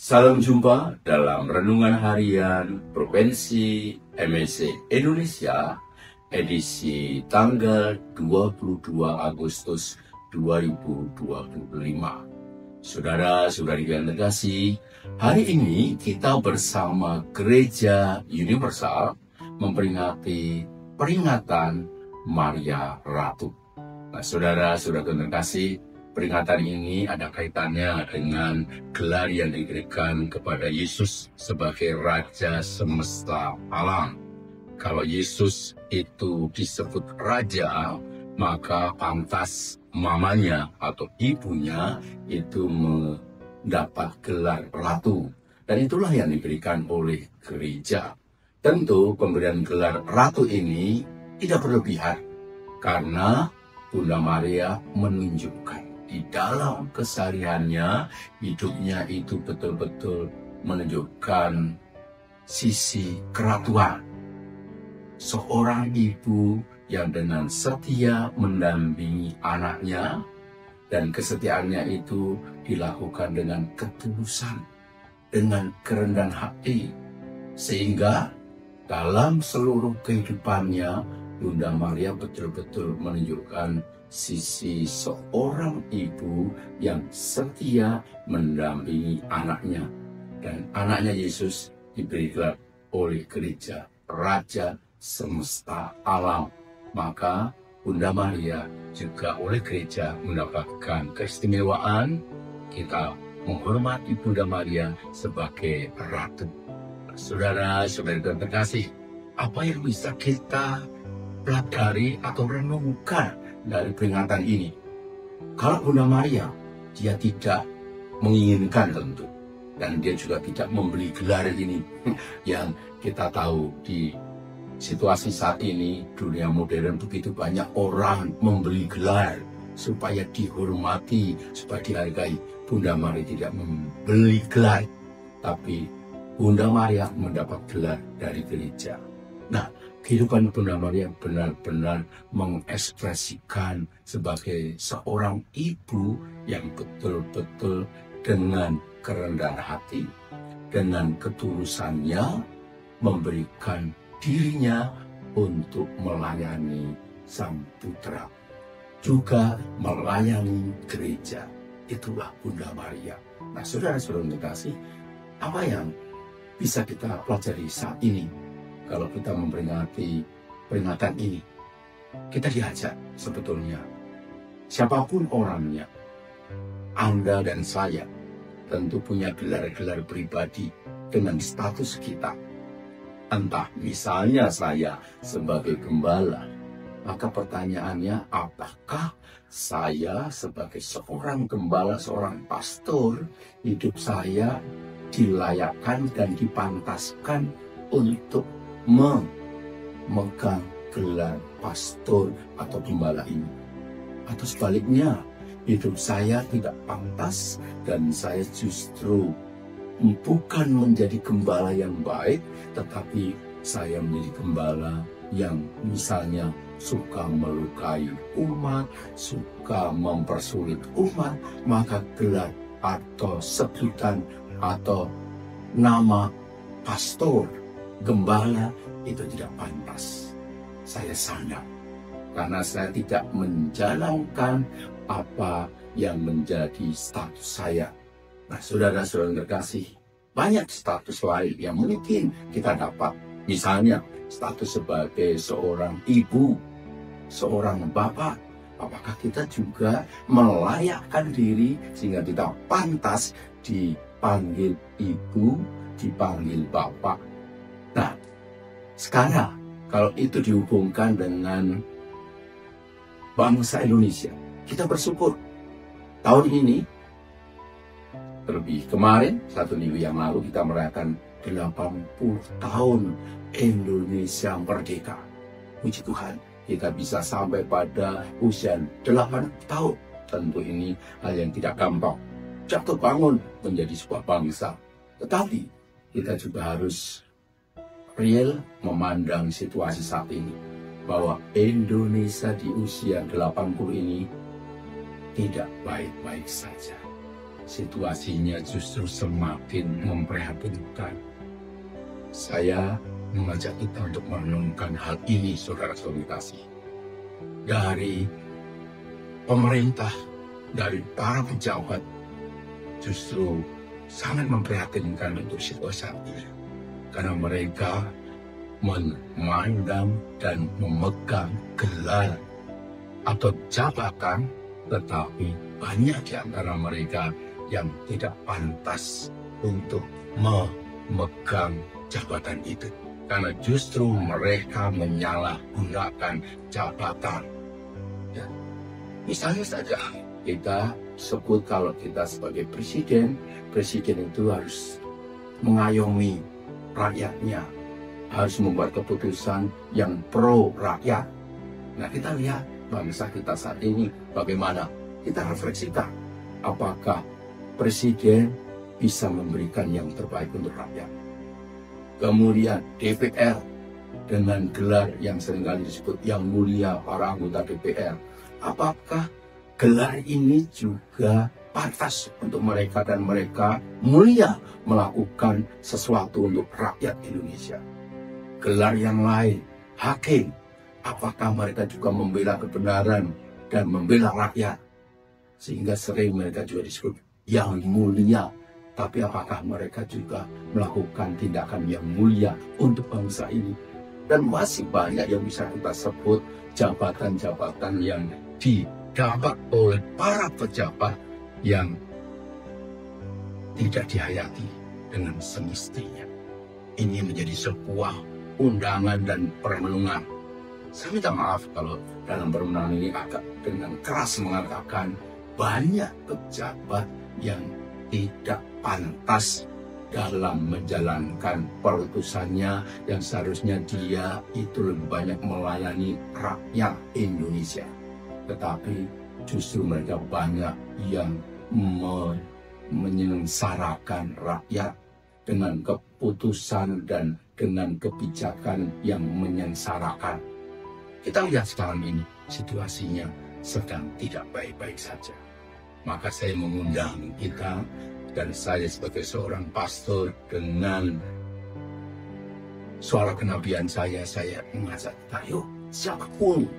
Salam jumpa dalam Renungan Harian Provinsi MSC Indonesia edisi tanggal 22 Agustus 2025. Saudara-saudari yang terkasih, hari ini kita bersama Gereja Universal memperingati peringatan Maria Ratu. Nah, saudara-saudara yang terkasih, peringatan ini ada kaitannya dengan gelar yang diberikan kepada Yesus sebagai Raja Semesta Alam. Kalau Yesus itu disebut Raja, maka pantas mamanya atau ibunya itu mendapat gelar Ratu. Dan itulah yang diberikan oleh gereja. Tentu pemberian gelar Ratu ini tidak berlebihan, karena Bunda Maria menunjukkan di dalam kesehariannya, hidupnya itu betul-betul menunjukkan sisi keratuan. Seorang ibu yang dengan setia mendampingi anaknya, dan kesetiaannya itu dilakukan dengan ketulusan, dengan kerendahan hati, sehingga dalam seluruh kehidupannya Bunda Maria betul-betul menunjukkan sisi seorang ibu yang setia mendampingi anaknya. Dan anaknya Yesus diberi gelar oleh gereja Raja Semesta Alam. Maka Bunda Maria juga oleh gereja mendapatkan keistimewaan. Kita menghormati Bunda Maria sebagai Ratu. Saudara-saudari yang terkasih, apa yang bisa kita pelajari atau renungkan dari peringatan ini? Kalau Bunda Maria, dia tidak menginginkan tentu, dan dia juga tidak membeli gelar ini. Yang kita tahu di situasi saat ini, dunia modern, begitu banyak orang membeli gelar supaya dihormati, supaya dihargai. Bunda Maria tidak membeli gelar, tapi Bunda Maria mendapat gelar dari gereja. Nah, kehidupan Bunda Maria benar-benar mengekspresikan sebagai seorang ibu yang betul-betul dengan kerendahan hati, dengan ketulusannya memberikan dirinya untuk melayani Sang Putra, juga melayani gereja. Itulah Bunda Maria. Nah, saudara-saudara terkasih, apa yang bisa kita pelajari saat ini? Kalau kita memperingati peringatan ini, kita diajak sebetulnya, siapapun orangnya, Anda dan saya tentu punya gelar-gelar pribadi dengan status kita. Entah misalnya saya sebagai gembala, maka pertanyaannya, apakah saya sebagai seorang gembala, seorang pastor, hidup saya dilayakkan dan dipantaskan untuk memegang gelar pastor atau gembala ini? Atau sebaliknya, hidup saya tidak pantas dan saya justru bukan menjadi gembala yang baik, tetapi saya menjadi gembala yang misalnya suka melukai umat, suka mempersulit umat, maka gelar atau sebutan atau nama pastor, gembala itu tidak pantas. Saya sadar karena saya tidak menjalankan apa yang menjadi status saya. Nah, saudara-saudara terkasih, banyak status lain yang mungkin kita dapat. Misalnya status sebagai seorang ibu, seorang bapak. Apakah kita juga melayakkan diri sehingga kita pantas dipanggil ibu, dipanggil bapak? Nah, sekarang kalau itu dihubungkan dengan bangsa Indonesia, kita bersyukur tahun ini, terlebih kemarin, 1 minggu yang lalu, kita merayakan 80 tahun Indonesia merdeka. Puji Tuhan, kita bisa sampai pada usia 8 tahun. Tentu ini hal yang tidak gampang, jatuh bangun menjadi sebuah bangsa. Tetapi kita juga harus real memandang situasi saat ini, bahwa Indonesia di usia 80 ini tidak baik-baik saja. situasinya justru semakin memprihatinkan. Saya mengajak kita untuk merenungkan hal ini, saudara-saudara kasih. Dari pemerintah, dari para pejabat, justru sangat memprihatinkan untuk situasi ini. Karena mereka memandang dan memegang gelar atau jabatan, tetapi banyak di antara mereka yang tidak pantas untuk memegang jabatan itu. Karena justru mereka menyalahgunakan jabatan. Ya. Misalnya saja, kita sebut kalau kita sebagai presiden itu harus mengayomi rakyatnya, harus membuat keputusan yang pro rakyat. Nah, kita lihat bangsa kita saat ini bagaimana. Kita refleksikan, apakah presiden bisa memberikan yang terbaik untuk rakyat. Kemudian DPR dengan gelar yang seringkali disebut yang mulia para anggota DPR. Apakah gelar ini juga pantas untuk mereka dan mereka mulia melakukan sesuatu untuk rakyat Indonesia? Gelar yang lain, hakim, apakah mereka juga membela kebenaran dan membela rakyat? Sehingga sering mereka juga disebut yang mulia. Tapi apakah mereka juga melakukan tindakan yang mulia untuk bangsa ini? Dan masih banyak yang bisa kita sebut jabatan-jabatan yang didapat oleh para pejabat yang tidak dihayati dengan semestinya. Ini menjadi sebuah undangan dan permenungan. Saya minta maaf kalau dalam permenungan ini agak dengan keras mengatakan banyak pejabat yang tidak pantas dalam menjalankan perutusannya yang seharusnya dia itu lebih banyak melayani rakyat Indonesia. Tetapi justru mereka banyak yang menyengsarakan rakyat dengan keputusan dan dengan kebijakan yang menyengsarakan. Kita lihat sekarang ini situasinya sedang tidak baik-baik saja. Maka saya mengundang kita dan saya sebagai seorang pastor dengan suara kenabian saya mengajak kita, yuk siapapun,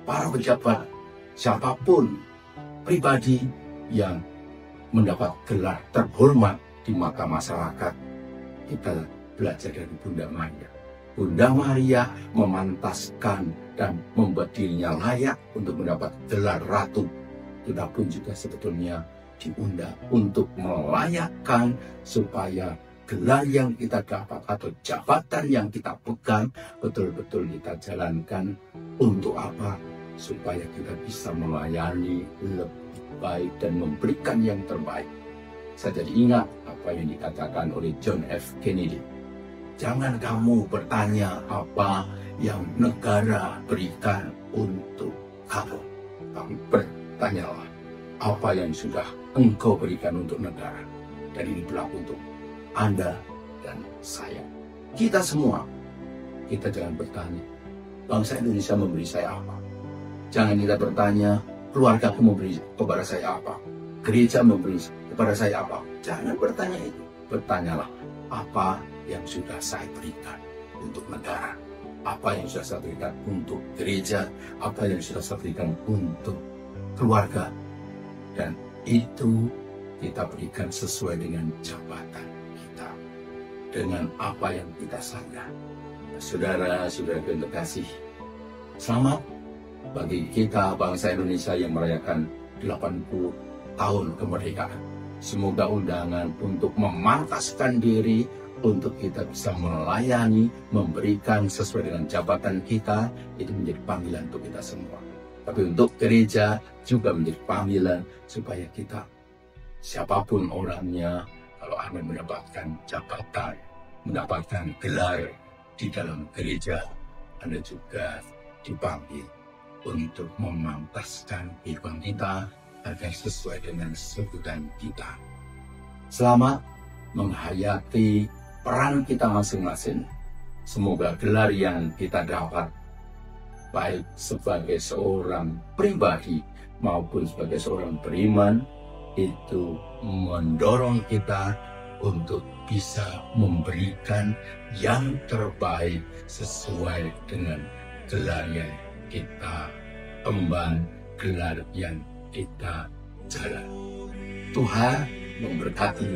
para pejabat, siapapun pribadi yang mendapat gelar terhormat di mata masyarakat, kita belajar dari Bunda Maria. Bunda Maria memantaskan dan membuat dirinya layak untuk mendapat gelar ratu. Kita pun juga sebetulnya diundang untuk melayakkan supaya gelar yang kita dapat atau jabatan yang kita pegang betul-betul kita jalankan untuk apa? Supaya kita bisa melayani lebih baik dan memberikan yang terbaik. Saya jadi ingat apa yang dikatakan oleh John F. Kennedy. Jangan kamu bertanya apa yang negara berikan untuk kamu. Tapi bertanyalah apa yang sudah engkau berikan untuk negara. Dan ini berlaku untuk Anda dan saya. Kita semua, kita jangan bertanya, bangsa Indonesia memberi saya apa? Jangan kita bertanya, keluargaku memberi kepada saya apa? Gereja memberi kepada saya apa? Jangan bertanya itu. Bertanyalah, apa yang sudah saya berikan untuk negara? Apa yang sudah saya berikan untuk gereja? Apa yang sudah saya berikan untuk keluarga? Dan itu kita berikan sesuai dengan jabatan kita, dengan apa yang kita sandang. Saudara-saudara yang terkasih, selamat bagi kita bangsa Indonesia yang merayakan 80 tahun kemerdekaan. Semoga undangan untuk memantaskan diri untuk kita bisa melayani, memberikan sesuai dengan jabatan kita, itu menjadi panggilan untuk kita semua. Tapi untuk gereja juga menjadi panggilan supaya kita, siapapun orangnya, kalau Anda mendapatkan jabatan, mendapatkan gelar di dalam gereja, Anda juga dipanggil untuk memantaskan kehidupan kita agar sesuai dengan sebutan kita. Selamat menghayati peran kita masing-masing. Semoga gelar yang kita dapat, baik sebagai seorang pribadi maupun sebagai seorang beriman, itu mendorong kita untuk bisa memberikan yang terbaik sesuai dengan gelar yang kita emban, gelar yang kita jalan. Tuhan memberkati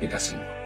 kita semua.